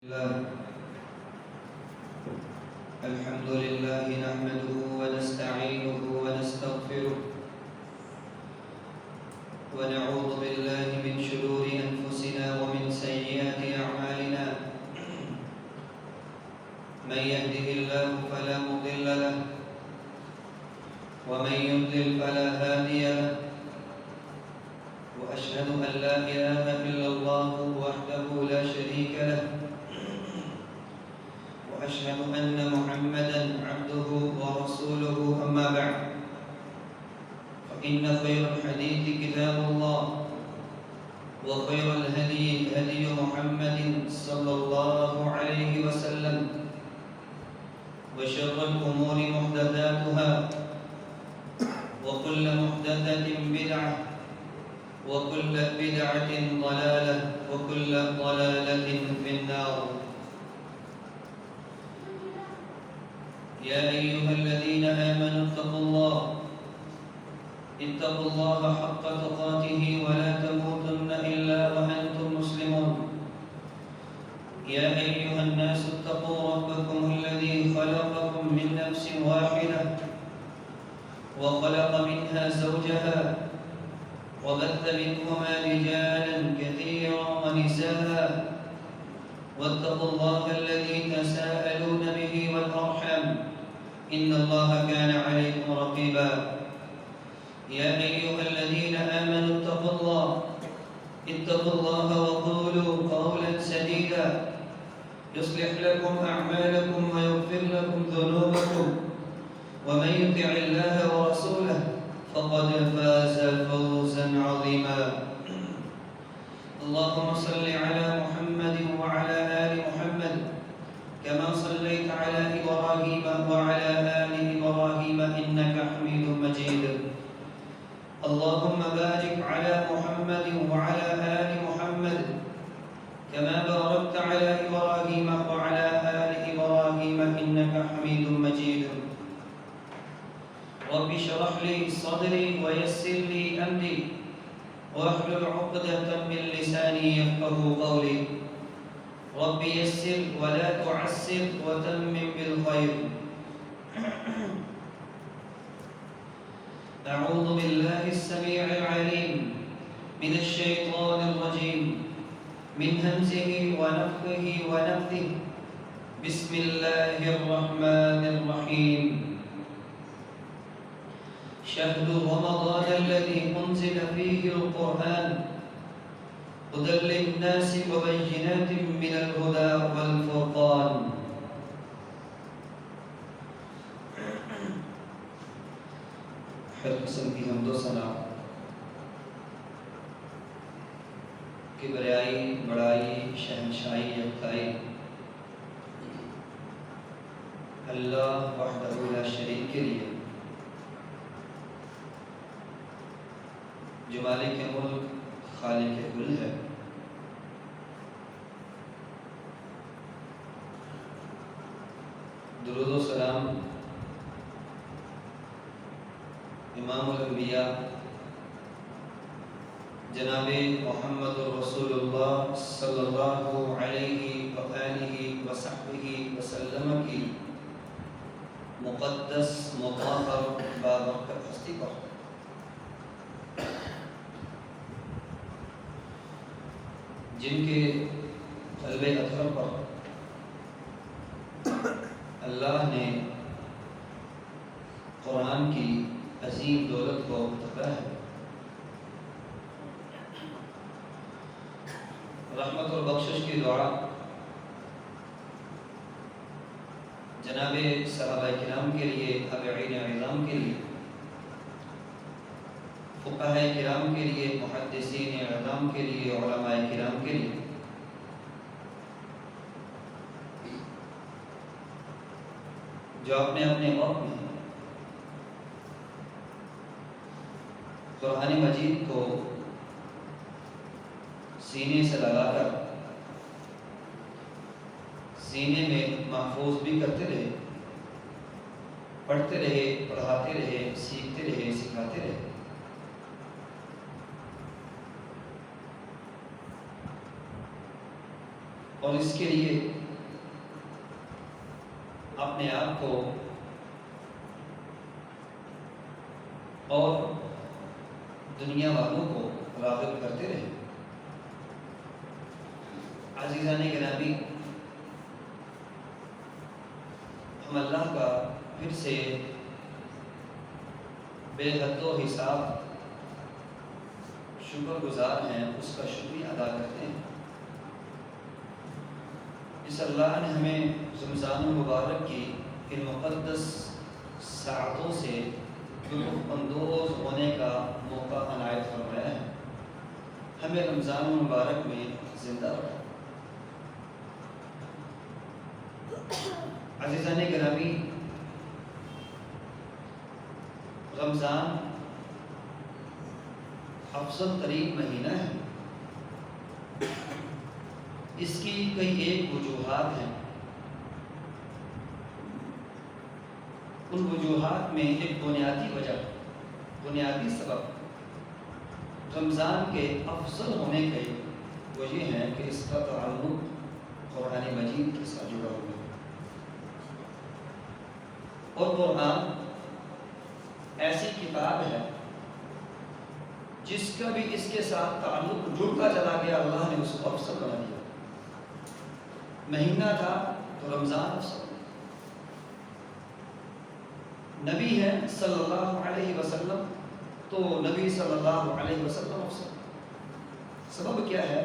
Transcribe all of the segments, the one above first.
الله. الحمد لله نحمده ونستعينه ونستغفره ونعوذ بالله من شرور أنفسنا ومن سيئات أعمالنا. من يهده الله فلا مضل له ومن يضلل فلا هادي له، وأشهد أن لا إله إلا الله وحده لا شريك له، وأشهد أن محمدًا عبده ورسوله. أما بعد، فإن خير الحديث كتاب الله، وخير الهدي هدي محمد صلى الله عليه وسلم، وشر الأمور محدثاتها، وكل محدثة بدعة، وكل بدعة ضلالة، وكل ضلالة في النار. يا أيها الذين آمنوا اتقوا الله حق تقاته ولا تموتن إلا وأنتم مسلمون. يا أيها الناس اتقوا ربكم الذي خلقكم من نفس واحدة وخلق منها زوجها وبث منهما رجالا كثيرا ونساء، واتقوا الله الذي تساءلون به والأرحام، إن الله كان عليكم رقيبا. يا أيها الذين آمنوا اتقوا الله وقولوا قولا سديدا يصلح لكم أعمالكم ويغفر لكم ذنوبكم، ومن يطع الله ورسوله فقد فاز فوزا عظيما. اللهم صل على محمد وعلى آل محمد كما صليت على إبراهيم وعلى آل إبراهيم إنك حميد مجيد. اللهم بارك على محمد وعلى آل محمد كما باركت على إبراهيم وعلى آل إبراهيم إنك حميد مجيد. رب اشرح لي صدري ويسر لي أمري واحلل عقدة من لساني يفقهوا قولي. رب يسر ولا تعسر وتمم بالخير. أعوذ بالله السميع العليم من الشيطان الرجيم، من همزه ونفخه ونفثه. بسم الله الرحمن الرحيم. شهر رمضان الذي أنزل فيه القرآن هدى للناس وبينات من الهدى والفرقان. ہر قسم کی حمد و ثنا، کبریائی، بڑائی، شہنشاہی، یکتائی اللہ وحدہ لا شریک کے لیے، جو مالک ملک، خالق کل ہے۔ درود و سلام امام الانبیاء جناب محمد رسول اللہ صلی اللہ علیہ وآلہ وصحبہ وسلم کی مقدس مطہر بابرکت ہستی پر جن کے قلب اطہر پر اللہ نے قرآن کی عظیم دولت کو تپا ہے، رحمت اور بخشش کی دعا جناب صحابہ کرام کے لیے، تابعین اعظام کے لیے، فقہاء کرام کے لیے، محدثین اعظام کے لیے، علماء کرام کے لیے، جو اپنے اپنے وقت میں قرآن مجید کو سینے سے لگا کر سینے میں محفوظ بھی کرتے رہے، پڑھتے رہے، پڑھاتے رہے، سیکھتے رہے، سکھاتے رہے۔ اور اس کے لیے اپنے آپ کو اور دنیا والوں کو راغب کرتے رہے۔ عزیزان گرامی، ہم اللہ کا پھر سے بے حد و حساب شکر گزار ہیں، اس کا شکریہ ادا کرتے ہیں۔ اس اللہ نے ہمیں رمضان المبارک کی ان مقدس ساعتوں سے لطف اندوز ہونے کا موقع عنایت فرمایا ہے، ہمیں رمضان المبارک میں زندہ رکھا۔ عزیزان گرامی، رمضان افضل ترین مہینہ ہے۔ اس کی کئی ایک وجوہات ہیں۔ ان وجوہات میں ایک بنیادی وجہ، بنیادی سبب رمضان کے افضل ہونے کے وہ یہ ہے کہ اس کا تعلق قرآن مجید کے ساتھ جڑا ہوا ہے، اور قرآن ایسی کتاب ہے جس کا بھی اس کے ساتھ تعلق جڑتا چلا گیا، اللہ نے اس کو افضل بنا دیا۔ مہینہ تھا تو رمضان افضل، نبی ہے صلی اللہ علیہ وسلم تو نبی صلی اللہ علیہ وسلم افضل۔ سبب کیا ہے؟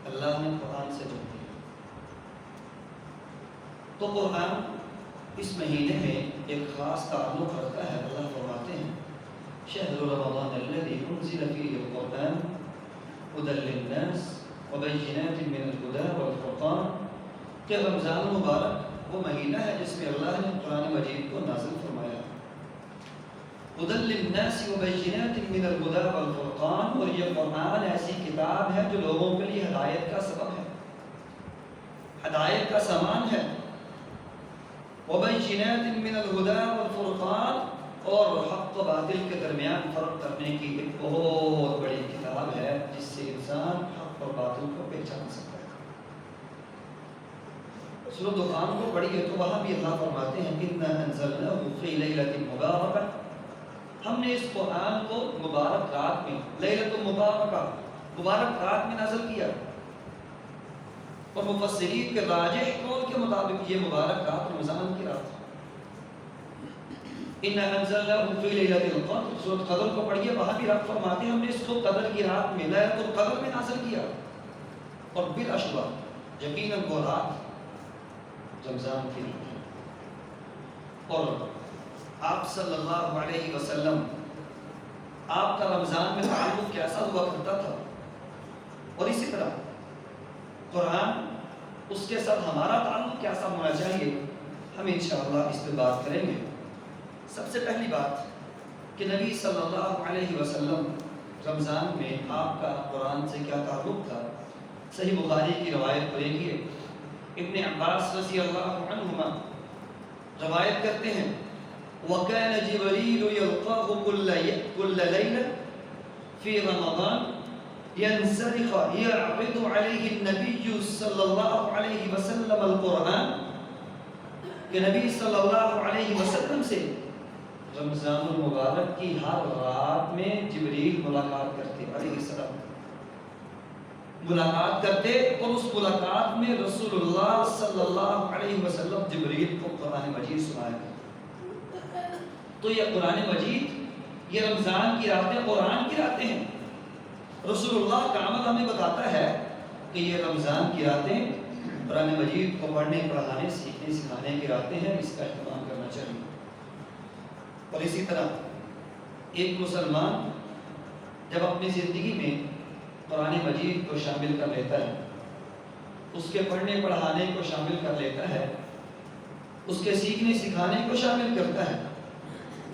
اللہ نے قرآن سے جوڑ دیا۔ تو قرآن اس مہینے میں ایک خاص تعلق رکھتا ہے۔ اللہ فرماتے ہیں شہر رمضان الذی انزل فیہ القرآن ھدی للناس وبینات من الہدی والفرقان، کہ رمضان مبارک وہ مہینہ ہے جس میں اللہ نے قرآن مجید کو نازل فرمایا، ھدی للناس وبینات من الہدی والفرقان، اور یہ قرآن ایسی کتاب ہے جو لوگوں کے لیے ہدایت کا سبب ہے، ہدایت کا سامان ہے، وبینات من الہدی والفرقان، اور حق و باطل کے درمیان فرق کرنے کی ایک بہت بڑی کتاب ہے جس سے انسان حق اور باطل کو پہچان سکتا ہے۔ سورۃ دخان کو پڑھیے تو وہاں بھی اللہ فرماتے ہیں اِنَّا أَنزَلْنَاهُ فِي لَيْلَةٍ مُبَارَكَةٍ، ہم نے اس قرآن کو مبارک رات میں، لیلۃ مبارکہ، مبارک رات میں نازل کیا۔ اور مفسرین کے راجح قول کے مطابق یہ مبارک رات رمضان کی رات ہے۔ اِنَّا أَنزَلْنَاهُ فِي لَيْلَةِ الْقَدْرِ، سورۃ قدر کو پڑھیے، وہاں بھی رب فرماتے ہیں ہم نے اس کو قدر کی رات میں، لیلۃ القدر میں نازل کیا۔ اور بالاشبہ یقیناً وہ رات رمضان کی رات ہے۔ اور آپ صلی اللہ علیہ وسلم، آپ کا رمضان میں تعلق کیسا ہوا کرتا تھا، اور اسی طرح قرآن اس کے ساتھ ہمارا تعلق کیسا ہونا چاہیے، ہم انشاءاللہ اس پہ بات کریں گے۔ سب سے پہلی بات کہ نبی صلی اللہ علیہ وسلم رمضان میں آپ کا قرآن سے کیا تعلق تھا۔ صحیح بخاری کی روایت کو دیکھیے، ابن عباس رضی اللہ عنہما روایت کرتے ہیں وَكَانَ جِبْرِيلُ يَلْقَاهُ كُلَّ لَيْلَةٍ فِي رَمَضَانَ يَنْسَلِخَ يَعْرِضُ عَلَيْهِ النَّبِيُّ صلی اللہ علیہ وسلم القرآن، کہ نبی صلی اللہ علیہ وسلم سے رمضان المبارک کی ہر رات میں جبریل ملاقات کرتے، علیہ السلام ملاقات کرتے، اور اس ملاقات میں رسول اللہ صلی اللہ علیہ وسلم جبریل کو قرآن مجید سنایا کرتے۔ تو یہ قرآن مجید، یہ رمضان کی راتیں قرآن کی راتیں ہیں۔ رسول اللہ کا عمل ہمیں بتاتا ہے کہ یہ رمضان کی راتیں قرآن مجید کو پڑھنے، پڑھانے، سیکھنے، سکھانے کی راتیں ہیں، اس کا اہتمام کرنا چاہیے۔ اور اسی طرح ایک مسلمان جب اپنی زندگی میں قرآن مجید کو شامل کر لیتا ہے، اس کے پڑھنے پڑھانے کو شامل کر لیتا ہے، اس کے سیکھنے سکھانے کو شامل کرتا ہے،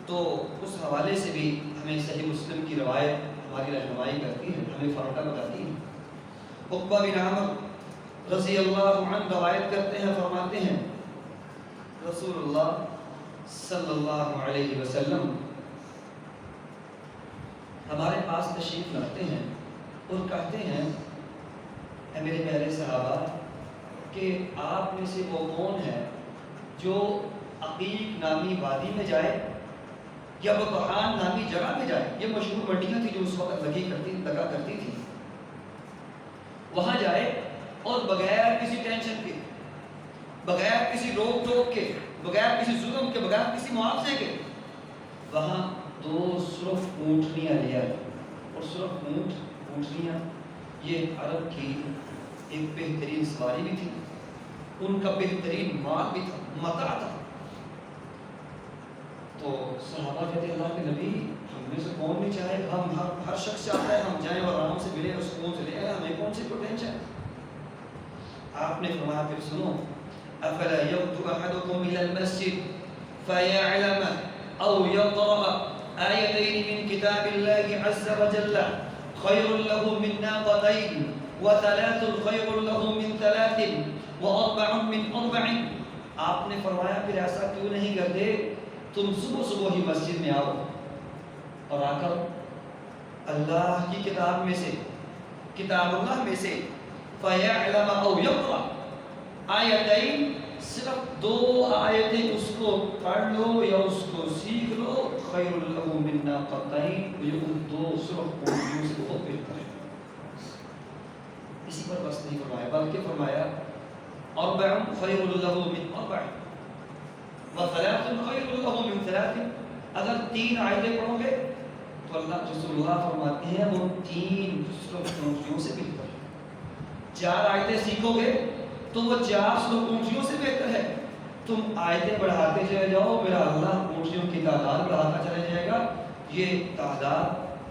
تو اس حوالے سے بھی ہمیں صحیح مسلم کی روایت ہماری رہنمائی کرتی ہے، ہمیں فائدہ بتاتی ہے۔ عقبہ بن عامر رضی اللہ عنہ روایت کرتے ہیں، فرماتے ہیں رسول اللہ صلی اللہ علیہ وسلم ہمارے پاس تشریف لاتے ہیں اور کہتے ہیں اے میرے پیارے صحابہ، کہ آپ میں سے وہ کون ہے جو عقیق نامی وادی میں جائے یا بطحان نامی جگہ میں جائے، یہ مشہور منڈیاں تھیں جو اس وقت لگا کرتی تھی، وہاں جائے اور بغیر کسی ٹینشن کے، بغیر کسی روک ٹوک کے، بغیر کسی ظلم کے، بغیر کسی معاوضے کے، وہاں 2 سرخ اونٹنیاں لے آئے. اور سرخ اونٹنیاں یہ عرب کی ایک بہترین سواری بھی تھی، ان کا بہترین مال بھی تھا، متاع تھا. تو صحابہ کہتے اللہ کے نبی ہم میں سے کون نہیں چاہے، ہم ہر شخص چاہتا ہے ہم جائیں اور آرام سے ملیں اور سکون سے لے آئیں، ہمیں کون سی کوئی ٹینشن. آپ نے فرمایا پھر سنو، افلا یغدو احدکم الی المسجد فیعلم او یقرأ آیتین من کتاب اللہ عز وجل خیر له من ناقتین وثلاث خیر له من ثلاث واربع من اربع. آپ نے فرمایا پھر ایسا کیوں نہیں کرتے، تم صبح ہی مسجد میں آؤ اور آ کر اللہ کی کتاب میں سے، کتاب اللہ میں سے فَيَعْلَمَ أَوْ يَقْرَأ آیتین، صرف 2 آیتیں اس کو پڑھ لو یا اس کو سیکھ لو، خیر لہ من ناقتین، یہ ان 2 سرخ اونٹنیوں سے بہت بہتر ہے. اسی پر بس نہیں فرمایا بلکہ فرمایا اربع خیر لہ من اربع وثلاث خیر لہ من ثلاث. اگر 3 آیتیں پڑھو گے تو اللہ رسول اللہ فرماتے ہیں وہ 3 سرخ اونٹنیوں سے بہتر ہے. 4 آیتیں سیکھو گے تو وہ 4 سرخ اونٹنیوں سے بہتر ہے. تم آیتیں بڑھاتے چلے جاؤ، میرا اللہ اونٹنیوں کی تعداد بڑھاتا چلا جائے گا. یہ تعداد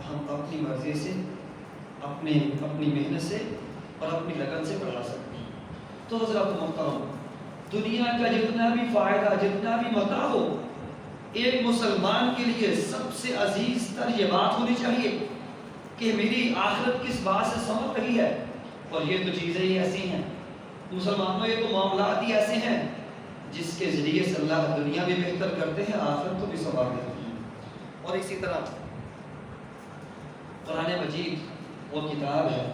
ہم اپنی مرضی سے، اپنی محنت سے اور اپنی لگن سے بڑھا سکتے ہیں. تو حضرات محترم، دنیا کا جتنا بھی فائدہ، جتنا بھی متاع ہو، ایک مسلمان کے لیے سب سے عزیز تر یہ بات ہونی چاہیے کہ میری آخرت کس بات سے سمجھ رہی ہے. اور یہ تو چیزیں ہی ایسی ہیں مسلمانوں، یہ تو معاملات ہی ایسے ہیں جس کے ذریعے سے اللہ دنیا بھی بہتر کرتے ہیں، آخرت کو بھی سنوار دیتے ہیں. اور اسی طرح قرآن مجید وہ کتاب ہے،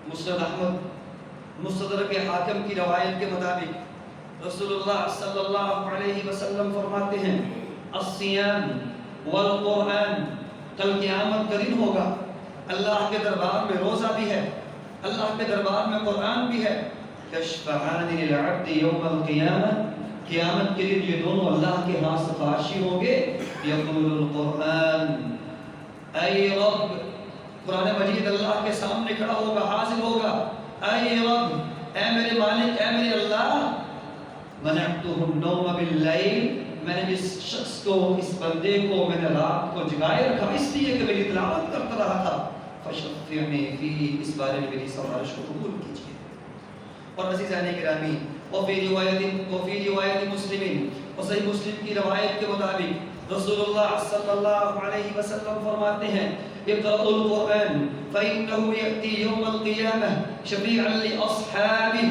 مسند احمد مستدرک حاکم کی روایت کے مطابق رسول اللہ صلی اللہ علیہ وسلم فرماتے ہیں الصیام والقرآن، کل قیامت کا دن ہوگا، اللہ کے دربار میں روزہ بھی ہے، اللہ کے دربار میں قرآن بھی ہے. یشفعان للعبد یوم القیامہ، قیامت کے دن یہ دونوں اللہ کے ہاں سفارشی ہوں گے. یقول القرآن اے رب، قرآن مجید اللہ کے سامنے کھڑا ہوگا، حاضر ہوگا، اے رب، اے میرے مالک، اے میرے اللہ، منعتہ النوم باللیل، میں نے اس شخص کو، اس بندے کو میں نے رات کو جگائے رکھا اس لیے کہ میری تلاوت کرتا رہا تھا، فشفعنی فی، اس بارے میں میری سفارش کو قبول کیجیے. اور عزیزان گرامی، وفی روایت مسلم، اور صحیح مسلم کی روایت کے مطابق رسول اللہ صلی اللہ علیہ وسلم فرماتے ہیں اقرأوا القرآن فإنه يأتي يوم القيامة شفيعا لأصحابه.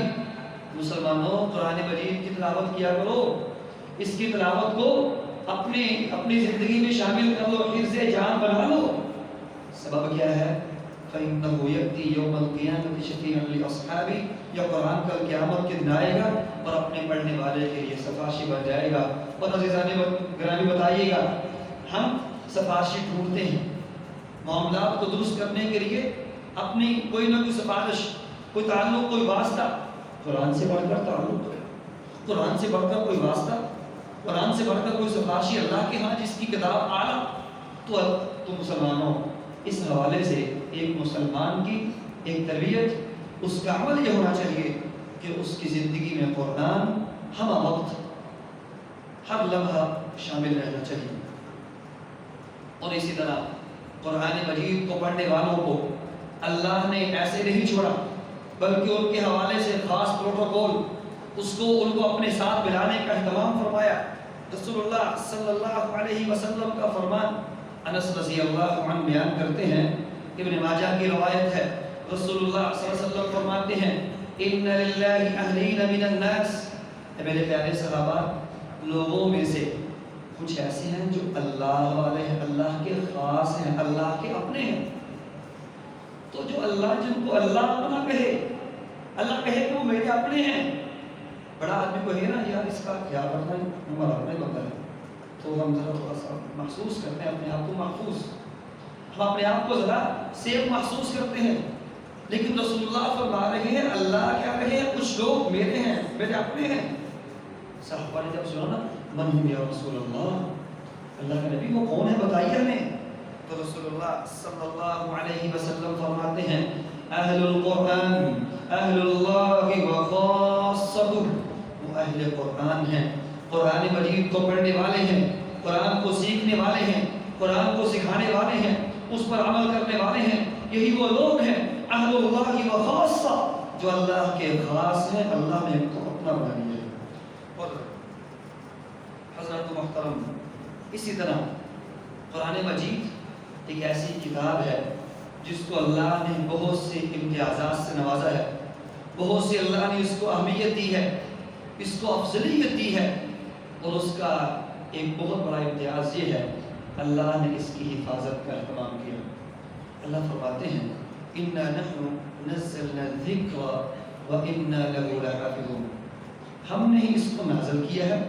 مسلمانوں، قرآن مجید کی تلاوت کیا کرو، اس کی تلاوت کو اپنی زندگی میں شامل کر لو، حفظ جان بنا لو. سبب کیا ہے؟ فإنه يأتي يوم القيامة شفيعا لأصحابه، یہ قرآن کل قیامت کے دن آئے گا اور اپنے پڑھنے والے کے لیے سفارشی بن جائے گا. اور عزیزان گرامی بتائیے گا، ہم سفارشی ڈھونڈتے ہیں معاملات کو درست کرنے کے لیے، اپنی کوئی نہ کوئی سفارش، کوئی تعلق، کوئی واسطہ. قرآن سے بڑھ کر تعلق، قرآن سے بڑھ کر کوئی واسطہ، قرآن سے بڑھ کر کوئی سفارشی اللہ کے ہاں جس کی کتاب اعلیٰ. تو مسلمانوں، اس حوالے سے ایک مسلمان کی ایک تربیت، اس کا عمل یہ ہونا چاہیے کہ اس کی زندگی میں قرآن ہم وقت، ہر لمحہ شامل رہنا چاہیے. اور اسی طرح قرآن مجید کو پڑھنے والوں کو اللہ نے ایسے نہیں چھوڑا، بلکہ ان کے حوالے سے خاص پروٹوکول، ان کو اپنے ساتھ ملانے کا اہتمام فرمایا. رسول اللہ صلی اللہ علیہ وسلم کا فرمان انس رضی اللہ عنہ بیان کرتے ہیں، ابن ماجہ کی روایت ہے، رسول اللہ صلی اللہ علیہ وسلم فرماتے ہیں ان للہ اہلین من الناس. میرے پیارے صحابہ، لوگوں میں سے کچھ ایسے ہیں جو اللہ والے ہیں، اللہ کے خاص ہیں، اللہ کے اپنے ہیں. تو جو اللہ، جن کو اللہ اپنا کہے، اللہ کہے کہ وہ میرے اپنے ہیں. بڑا آدمی کو ہے نا یار اس کا کیا کرنا ہے، ہمارا اپنا ہی بندہ ہے، تو ہم ذرا تھوڑا سا محسوس کرتے ہیں اپنے آپ کو محفوظ، ہم اپنے آپ کو ذرا سیف محسوس کرتے ہیں. لیکن رسول اللہ فرما رہے ہیں، اللہ کیا رہے ہیں، کچھ لوگ میرے ہیں، میرے اپنے ہیں. صحابہ نے جب سنا نا من ہم یا رسول اللہ، اللہ کے نبی وہ کون ہے بتائیے ہمیں. تو رسول اللہ صلی اللہ علیہ وسلم فرماتے ہیں اہل القرآن اہل اللہ و خاصتہ، وہ اہل قرآن ہیں، قرآن مجید کو پڑھنے والے ہیں، قرآن کو سیکھنے والے ہیں، قرآن کو سکھانے والے ہیں، اس پر عمل کرنے والے ہیں. یہی وہ لوگ ہیں اہل اللہ و خاصہ، جو اللہ کے خاص ہیں، اللہ نے ان کو اپنا بنا لیا ہے. اور حضرت محترم اسی طرح قرآن مجید ایک ایسی کتاب ہے جس کو اللہ نے بہت سے امتیازات سے نوازا ہے، بہت سے اللہ نے اس کو اہمیت دی ہے، اس کو افضلیت دی ہے. اور اس کا ایک بہت بڑا امتیاز یہ ہے اللہ نے اس کی حفاظت کا اہتمام کیا. اللہ فرماتے ہیں اِنَّا نَحْنُ نَزَّلْنَا الذِّكْرَ وَإِنَّا لَهُ لَحَافِظُونَ، ہم نے اس کو نازل کیا ہے،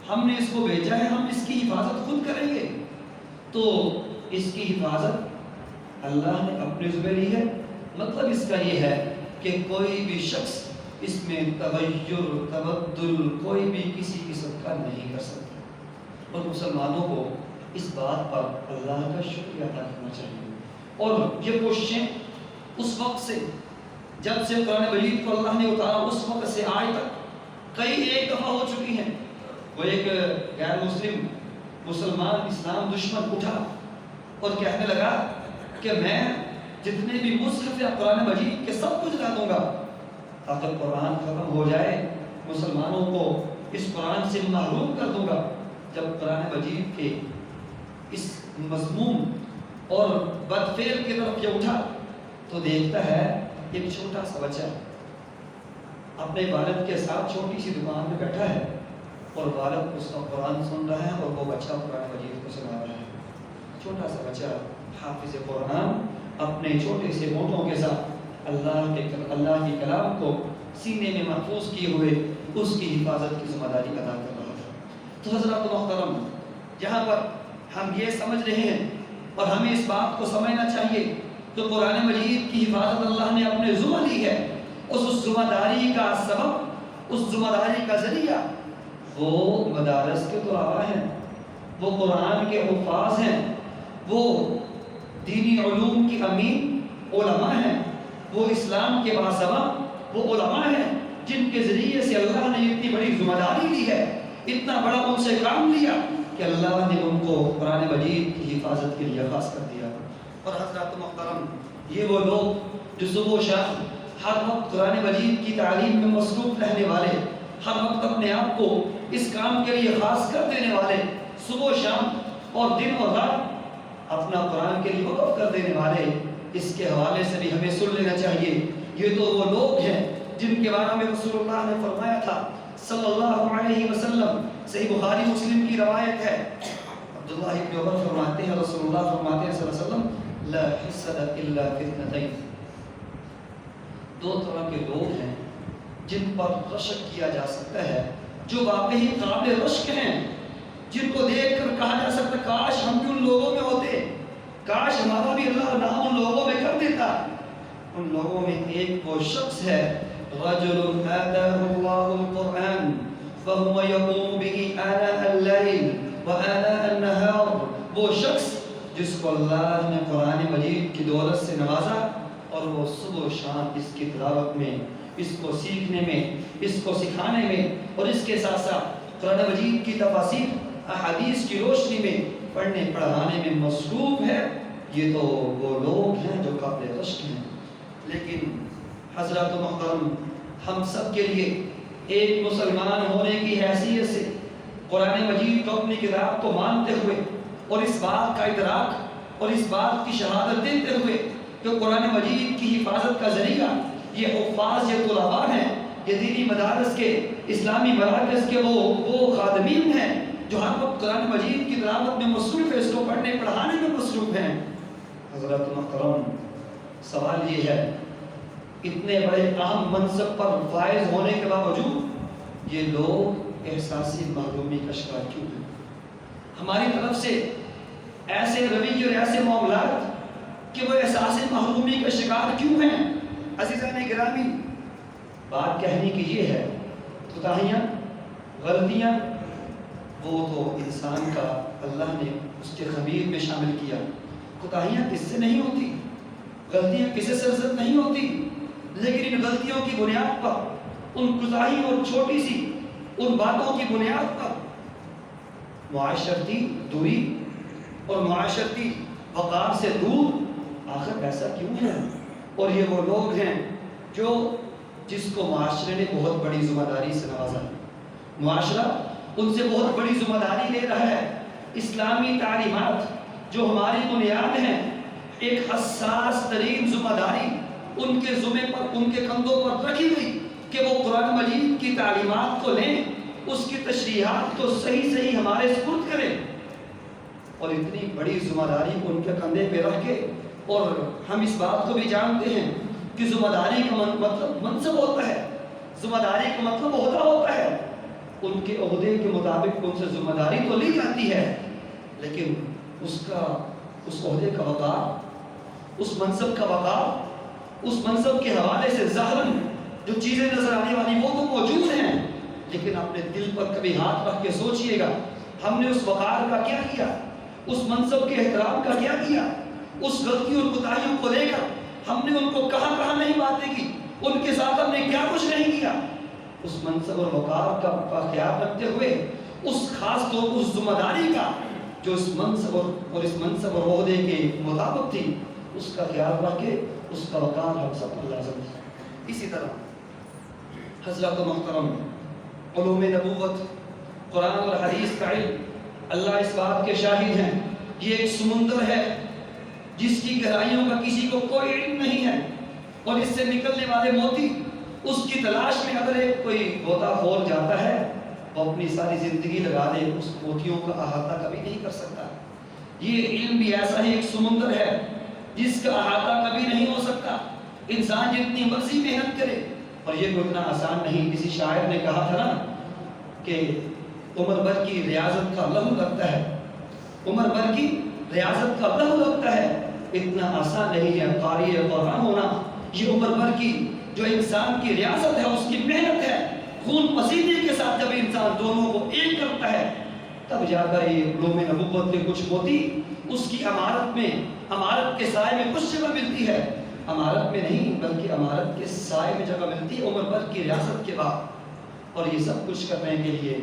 ہم نے اس کو بھیجا ہے، ہم اس کی حفاظت خود کریں گے. تو اس کی حفاظت اللہ نے اپنے ذمہ لی ہے. مطلب اس کا یہ ہے کہ کوئی بھی شخص اس میں تغیر تبدل کوئی بھی کسی قسم کا نہیں کر سکتا. اور مسلمانوں کو اس بات پر اللہ کا شکریہ ادا کرنا چاہیے. اور یہ کوششیں اس وقت سے جب سے قرآن مجید کو اللہ نے اتارا اس وقت سے آج تک کئی ایک دفعہ ہو چکی ہیں. وہ ایک غیر مسلم مسلمان اسلام دشمن اٹھا اور کہنے لگا کہ میں جتنے بھی مصحف یا قرآن مجید کے سب کچھ لا دوں گا تاکہ قرآن ختم ہو جائے، مسلمانوں کو اس قرآن سے محروم کر دوں گا. جب قرآن مجید کے اس مضمون اور بدفعل کی طرف یہ اٹھا تو دیکھتا ہے ایک چھوٹا سا بچہ اپنے والد کے ساتھ چھوٹی سی دکان میں بیٹھا ہے اور والد اس کا قرآن سن رہا ہے اور وہ بچہ قرآن مجید کو سنا رہا ہے. چھوٹا سا بچہ حافظ قرآن اپنے چھوٹے سے ہونٹوں کے ساتھ اللہ کی کلام کو سینے میں محفوظ کیے ہوئے اس کی حفاظت کی ذمہ داری ادا کر رہا تھا. تو حضرات محترم یہاں پر ہم یہ سمجھ رہے ہیں اور ہمیں اس بات کو سمجھنا چاہیے کہ قرآن مجید کی حفاظت اللہ نے اپنے ذمہ لی ہے. اس ذمہ داری کا سبب، اس ذمہ داری کا ذریعہ وہ مدارس کے طلباء ہیں، وہ قرآن کے حفاظ ہیں، وہ دینی علوم کی امین علماء ہیں، وہ اسلام کے باسبب وہ علماء ہیں جن کے ذریعے سے اللہ نے اتنی بڑی ذمہ داری لی ہے، اتنا بڑا ان سے کام لیا کہ اللہ نے ان کو قرآن مجید کی حفاظت کے لیے خاص کر دیا. اور حضرات محترم یہ وہ لوگ جو صبح و شام ہر وقت قرآن مجید کی تعلیم میں مصروف رہنے والے، ہر وقت اپنے آپ کو اس کام کے لیے خاص کر دینے والے، صبح و شام اور دن اور رات اپنا قرآن کے لیے وقف کر دینے والے، اس کے حوالے سے بھی ہمیں سن لینا چاہیے. یہ تو وہ لوگ ہیں جن کے بارے میں رسول اللہ نے فرمایا تھا صلی اللہ علیہ وسلم، صحیح بخاری مسلم کی روایت ہے، عبداللہ ابن عمر فرماتے ہیں رسول اللہ فرماتے ہیں صلی اللہ علیہ وسلم لا حسد الا فی اثنتین، دو طرح کے لوگ ہیں جن پر رشک کیا جا سکتا ہے، جو واقعی قابل رشک ہیں، جن کو دیکھ کر کہا جا سکتا کاش ہم بھی ان لوگوں میں ہوتے، کاش ہمارا بھی اللہ نام ان لوگوں میں کر دیتا. ان لوگوں میں ایک وہ شخص ہے رجل آتاہ اللہ القرآن فہو یقوم به آناء اللیل وآناء النہار، وہ شخص جس کو اللہ نے قرآن مجید کی دولت سے نوازا اور وہ صبح و شام اس کی تلاوت میں، اس کو سیکھنے میں، اس کو سکھانے میں اور اس کے ساتھ ساتھ قرآن مجید کی تفاسیر احادیث کی روشنی میں پڑھنے پڑھانے میں مصروف ہے. یہ تو وہ لوگ ہیں جو قابل رشک ہیں. لیکن حضرات محترم ہم سب کے لیے ایک مسلمان ہونے کی حیثیت سے قرآن مجید کو اپنی کتاب کو مانتے ہوئے اور اس بات کا ادراک اور اس بات کی شہادت دیتے ہوئے کہ قرآن مجید کی حفاظت کا ذریعہ یہ حفاظ، یہ طلباء ہیں، یہ دینی مدارس کے، اسلامی مراکز کے وہ خادمین ہیں جو ہر وقت قرآن مجید کی تلاوت میں مصروف ہے، اس کو پڑھنے پڑھانے میں مصروف ہیں. حضرات محترم سوال یہ ہے اتنے بڑے اہم منصب پر فائز ہونے کے باوجود یہ لوگ احساسی محرومی کا شکار کیوں ہیں؟ ہماری طرف سے ایسے رویے اور ایسے معاملات کہ وہ احساسی محرومی کا شکار کیوں ہیں؟ عزیزان گرامی، بات کہنے کی یہ ہے، کوتاہیاں، غلطیاں وہ تو انسان کا اللہ نے اس کے خمیر میں شامل کیا۔ کوتاہیاں کس سے نہیں ہوتی، غلطیاں کسے سرزد نہیں ہوتی، لیکن ان غلطیوں کی بنیاد پر، ان کوتاہیوں اور چھوٹی سی ان باتوں کی بنیاد پر معاشرتی دوری اور معاشرتی وقار سے دور، آخر ایسا کیوں ہے؟ اور یہ وہ لوگ ہیں جو جس کو معاشرے نے بہت بڑی ذمہ داری سے نوازا ہے، معاشرہ ان سے بہت بڑی ذمہ داری لے رہا ہے۔ اسلامی تعلیمات جو ہماری بنیاد ہیں، ایک حساس ترین ذمہ داری ان کے ذمے پر، ان کے کندھوں پر رکھی گئی کہ وہ قرآن مجید کی تعلیمات کو لیں، اس کی تشریحات کو صحیح ہمارے سپرد کریں، اور اتنی بڑی ذمہ داری کو ان کے کندھے پہ رکھ کے، اور ہم اس بات کو بھی جانتے ہیں کہ ذمہ داری کا مطلب منصب ہوتا ہے، ذمہ داری کا مطلب عہدہ ہوتا ہے۔ ان کے عہدے کے مطابق ان سے ذمہ داری تو لی جاتی ہے، لیکن اس عہدے کا وقار، اس منصب کا وقار، اس منصب کے حوالے سے ظاہراً جو چیزیں نظر آنے والی وہ تو موجود ہیں، لیکن اپنے دل پر کبھی ہاتھ رکھ کے سوچئے گا، ہم نے اس وقار کا کیا کیا، اس منصب کے احترام کا کیا کیا، اس غلطیوں اور کوتاہیوں کو لے کر ہم نے ان کو کہاں نہیں باتیں کی، ان کے ساتھ ہم نے کیا کچھ نہیں کیا۔ اس منصب اور وقار کا خیال رکھتے ہوئے، اس خاص طور اس ذمہ داری کا جو اس منصب اور عہدے کے مطابق تھی، اس کا خیال رکھ کے اس کا وقار ہم سب پر لازم ہے۔ اسی طرح حضرت محترم، علوم نبوت، قرآن اور حدیث کا علم، اللہ اس بات کے شاہد ہیں، یہ ایک سمندر ہے جس کی گہرائیوں کا کسی کو کوئی علم نہیں ہے، اور اس سے نکلنے والے موتی، اس کی تلاش میں اگر ایک کوئی غوطہ خور جاتا ہے وہ اپنی ساری زندگی لگا دے، اس موتیوں کا احاطہ کبھی نہیں کر سکتا۔ یہ علم بھی ایسا ہی ایک سمندر ہے جس کا احاطہ کبھی نہیں ہو سکتا، انسان جتنی مرضی محنت کرے، اور یہ کوئی اتنا آسان نہیں۔ کسی شاعر نے کہا تھا نا کہ عمر بھر کی ریاضت کا لہو لگتا ہے، عمر بھر کی ریاضت کا لہو لگتا ہے، اتنا آسان نہیں ہے قاری قرآن ہونا۔ یہ عمر بھر کی جو انسان کی ریاضت ہے، اس کی محنت ہے، خون پسینے کے ساتھ جب انسان دونوں کو ایک کرتا ہے، تب جا کر یہ علوم نبوت کے کچھ موتی اس کی عمارت میں، عمارت کے سائے میں کچھ جگہ ملتی ہے، عمارت میں نہیں بلکہ عمارت کے سائے میں جگہ ملتی ہے عمر بھر کی ریاضت کے بعد۔ اور یہ سب کچھ کرنے کے لیے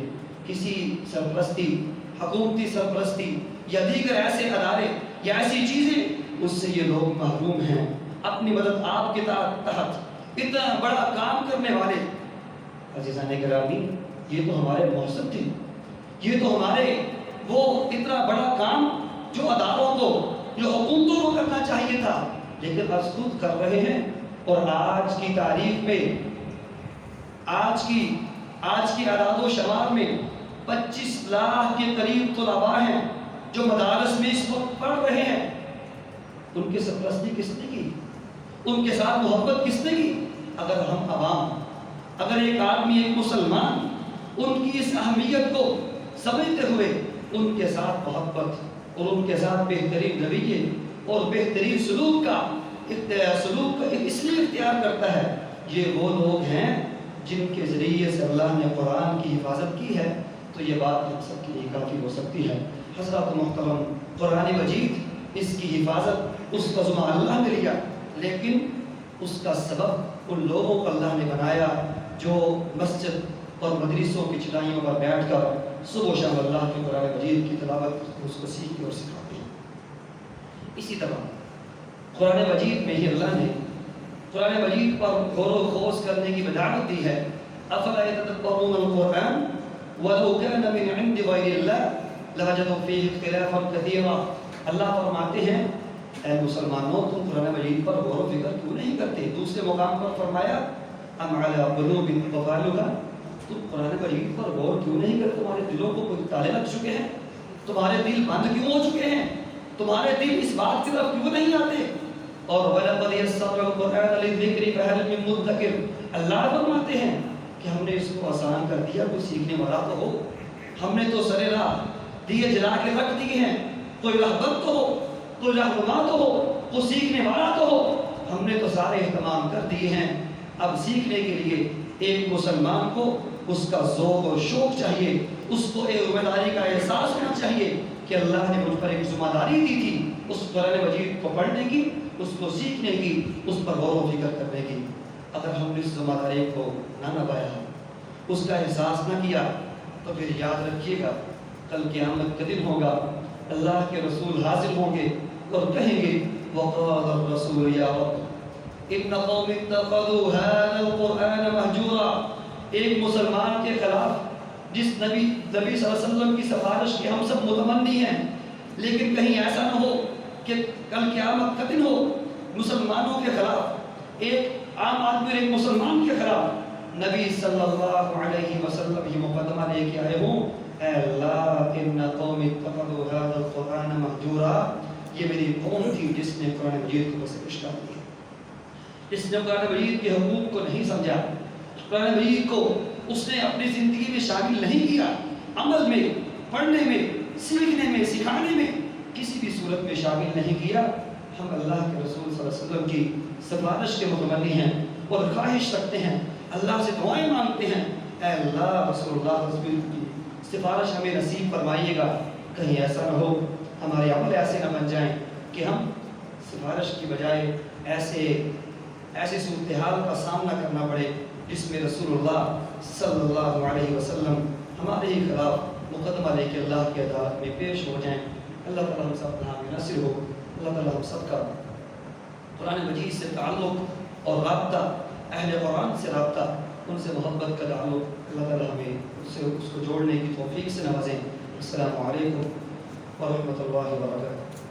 کسی سرپرستی، حکومتی سرپرستی یا دیگر ایسے ادارے یا ایسی چیزیں، اس سے یہ لوگ محروم ہیں۔ اپنی مدد آپ کے تحت اتنا بڑا کام کرنے والے عزیزان گرامی، یہ تو ہمارے محسن تھے، یہ تو ہمارے وہ اتنا بڑا کام جو اداروں کو، جو حکومتوں کو کرنا چاہیے تھا، لیکن از خود کر رہے ہیں۔ اور آج کی تاریخ میں، آج کی اعداد و شمار میں 25 لاکھ کے قریب طلباء ہیں جو مدارس میں اس وقت پڑھ رہے ہیں۔ ان کی سرپرستی کس نے کی؟ ان کے ساتھ محبت کس نے کی؟ اگر ہم عوام، اگر ایک آدمی، ایک مسلمان ان کی اس اہمیت کو سمجھتے ہوئے ان کے ساتھ محبت اور ان کے ساتھ بہترین رویے اور بہترین سلوک کا اس لیے اختیار کرتا ہے، یہ وہ لوگ ہیں جن کے ذریعے سے اللہ نے قرآن کی حفاظت کی ہے، تو یہ بات ہم سب کے لیے کافی ہو سکتی ہے۔ حضرات محترم، قرآن مجید، اس کی حفاظت، اس کا ذمہ اللہ نے لیا، لیکن اس کا سبب ان لوگوں کو اللہ نے بنایا جو مسجد اور مدرسوں کی چٹائیوں پر بیٹھ کر صبح و شام اللہ کے قرآن مجید کی تلاوت اس کو سیکھتے اور سکھاتے ہیں۔ اسی طرح قرآن مجید میں ہی اللہ نے قرآن مجید پر غور و خوض کرنے کی بدعوت دی ہے۔ افلا يتدبرون القرآن ولو كان من عند غير الله لوجدوا فيه اختلافا كثيرا۔ اللہ فرماتے ہیں، اے مسلمانوں، تم قرآن مجید پر غور و فکر کیوں نہیں کرتے؟ دوسرے مقام پر فرمایا ام علی قلوب اقفالها، تم قرآن مجید پر غور کیوں نہیں کرتے؟ تمہارے دلوں کو کوئی تالے لگ چکے ہیں؟ تمہارے دل بند کیوں ہو چکے ہیں؟ تمہارے دل اس بات کی طرف کیوں نہیں آتے اور وَلَقَدْ يَسَّرْنَا الْقُرْآنَ لِلذِّكْرِ فَهَلْ مِن مُدَّكِرٍ، اللہ فرماتے ہیں کہ ہم نے اس کو آسان کر دیا، کوئی سیکھنے والا تو ہو۔ ہم نے تو سر راہ دیے جلا کے رکھ دیے ہیں، کوئی رہبر تو ہو، کوئی رہنما تو ہو، کوئی سیکھنے والا تو ہو، ہم نے تو سارے اہتمام کر دیے ہیں۔ اب سیکھنے کے لیے ایک مسلمان کو اس کا ذوق اور شوق چاہیے، اس کو ایک ذمہ داری کا احساس ہونا چاہیے کہ اللہ نے مجھ پر ایک ذمہ داری دی تھی اس قرآن مجید کو پڑھنے کی، اس کو سیکھنے کی، اس پر غور و فکر کرنے کی۔ اگر ہم نے اس ذمہ داری کو نہ نبھایا، اس کا احساس نہ کیا، تو پھر یاد رکھیے گا کل قیامت کا دن ہوگا، اللہ کے رسول حاضر ہوں گے اور کہیں گے وقال الرسول یا رب ان قوم اتخذوا هذا القرآن مہجورا۔ ایک مسلمان کے خلاف جس نبی صلی اللہ علیہ وسلم کی سفارش کی ہم سب متمنی ہیں، لیکن کہیں ایسا نہ ہو کہ کل قیامت کا دن ہو مسلمانوں کے خلاف، ایک عام آدمی اور ایک مسلمان کے خلاف نبی صلی اللہ علیہ وسلم یہ مقدمہ لے کے آئے ہوں، اے اللہ ان قوم اتخذوا هذا القرآن مہجورا، یہ میری قوم تھی جس نے قرآن مجید کو بس اشکال دیا، جس نے قرآن مجید کے حقوق کو نہیں سمجھا، قرآن مجید کو اس نے اپنی زندگی میں شامل نہیں کیا، عمل میں، پڑھنے میں، سیکھنے میں، سکھانے میں کسی بھی صورت میں شامل نہیں کیا۔ ہم اللہ کے رسول صلی اللہ علیہ وسلم کی سفارش کے متمنی ہیں اور خواہش رکھتے ہیں، اللہ سے دعائیں مانگتے ہیں، اے اللہ رسول اللہ رسول کی سفارش ہمیں نصیب فرمائیے گا۔ کہیں ایسا نہ ہو ہمارے عمل ایسے نہ بن جائیں کہ ہم سفارش کی بجائے ایسے صورتحال کا سامنا کرنا پڑے جس میں رسول اللہ صلی اللہ علیہ وسلم ہمارے ہی خلاف مقدمہ لے کے اللہ کی عدالت میں پیش ہو جائیں۔ اللہ تعالیٰ ہم سب کا ناصر ہو، اللہ تعالیٰ ہم سب کا قرآن مجید سے تعلق اور رابطہ، اہل قرآن سے رابطہ، ان سے محبت کا تعلق اللہ تعالیٰ ہمیں اس کو جوڑنے کی توفیق سے نوازیں۔ السلام علیکم ورحمۃ اللہ وبرکاتہ۔